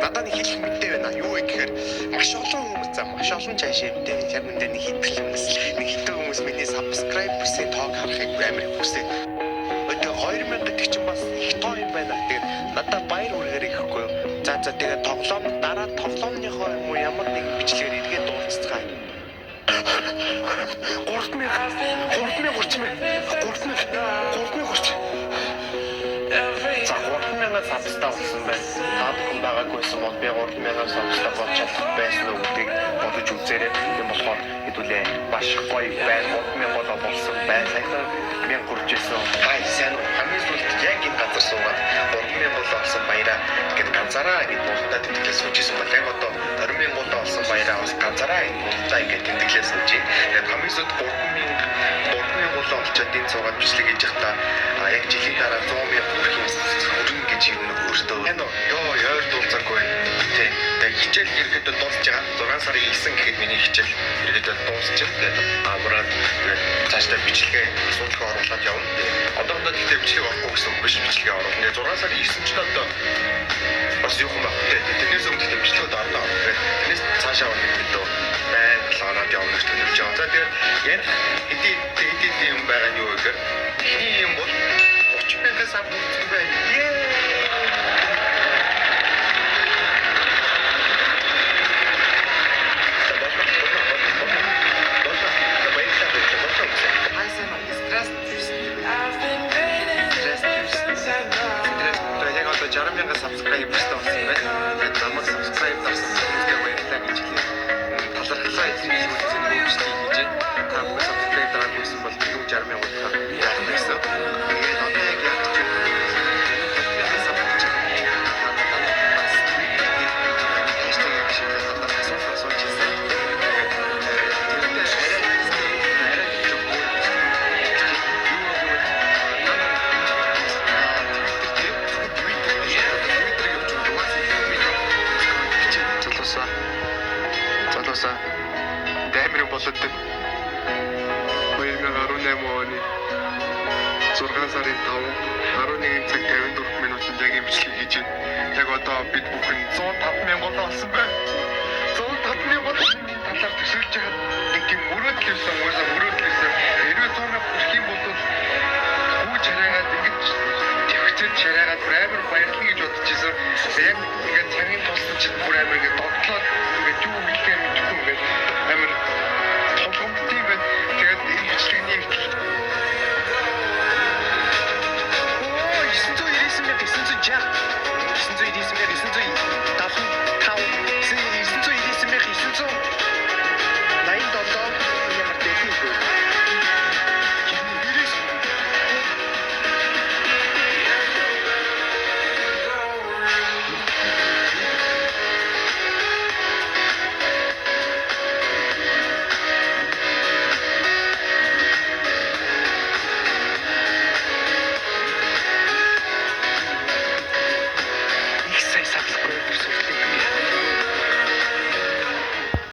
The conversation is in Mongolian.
надад нэг хэлэх мэдээ байна. Юу вэ гэхээр маш олон хүмүүс маш олон цаашаа мэдээ. Яг үндэ нэг хитгэл хүмүүс нэг хитэн хүмүүс миний subscribe-ийн тоог харахыг амар хүсээд. Одоо 2000 гэдэг чинь бас их тоо юм байна. Тэгээд надад баяр хүргээр ихэхгүй юу. За тэгээд тоглоом дараа тоглоомныхоо юм уу ямар нэг бичлэгээр эргээд дуусцгаа. 3030 За 3000 сабстаа болсон байна. Та бүхэн байгаагүйсэн бол би 3000 сабстаа болж чадах байсан уу гэдгийг бодож үзээрэй. Тийм болохоор хэдүүлээ маш гоё байна. 3000 болсон байна. Саяхан 1000 хүрч ирсэн. Хай сайн уу? Хамгийн сүүлд яг энэ газар суугаад 3000 олсон баяраа гэд ганцаараа ингэ болтоо тэтгэлээ суужсэн бол яг одоо 20000 олсон баяраа бас ганцаараа ингэ болтоо ингэ тэтгэлээ сууж. Тэгээд хамгийн сүүлд 3000 олчоод энэ цугаад бичлэг хийж явахдаа яг жилийн дараа 100,000 хүрэх юм хүрнэ гэж юм өөртөө. Энэ ёо дуулцаагүй. Тэ. Тэгээд хичээл ирэхэд дуусч байгаа. 6 сарын 9 гэхэд миний хичээл ирэхэд дуусч байгаа. Тэгээд амраад цаашдаа бичлэгээ суулгах оруулаад явна. Одоохондоо гэхдээ бичлэг орохгүй гэсэн үг биш, бичлэгээ оруулна. Тэгээд 6 сарын 9-нд ч одоо бас юу юм байна. Тэрнээс өмнө гэхдээ бичлэгүүд орлоо. Тэгээд тэрнээс цаашаа нэг видео байн планад явуулж төлөвлөж байгаа. За тэгээд яг хэдий юм байгаа нь юу вэ гэхээр эхний юм бол 30,000 сар хүрсэн байна. Жарамянга subscribe болсон байна. Тэгээд намайг subscribe авсан хүмүүстээ баярлалаа гэж хэлээ. Талархлаа эзэн үзсэн хүмүүстээ гэж та бүхэн subscribe дараагүйсэн бол юу 60,000 удаа яасан. Тэгээд одоо яг яаж ч Даймир болоод 2018 оны 6 сарын 5 11 цаг 54 минутанд яг имжлэг хийж байна. Яг одоо бид бүхэн 105,000 олсон байна. 105,000 талаар төсөөлж байгаа нэг юм мөрөөдлөсөн хэрвээ 100,000 хүрэх юм бол хүү чараагаад ингэж төвчөд чараагаад амар баярлна гэж бодож байсан. Яг ингээд цагийн тусламж бүр амар ингээд тогтлоод ингээд юу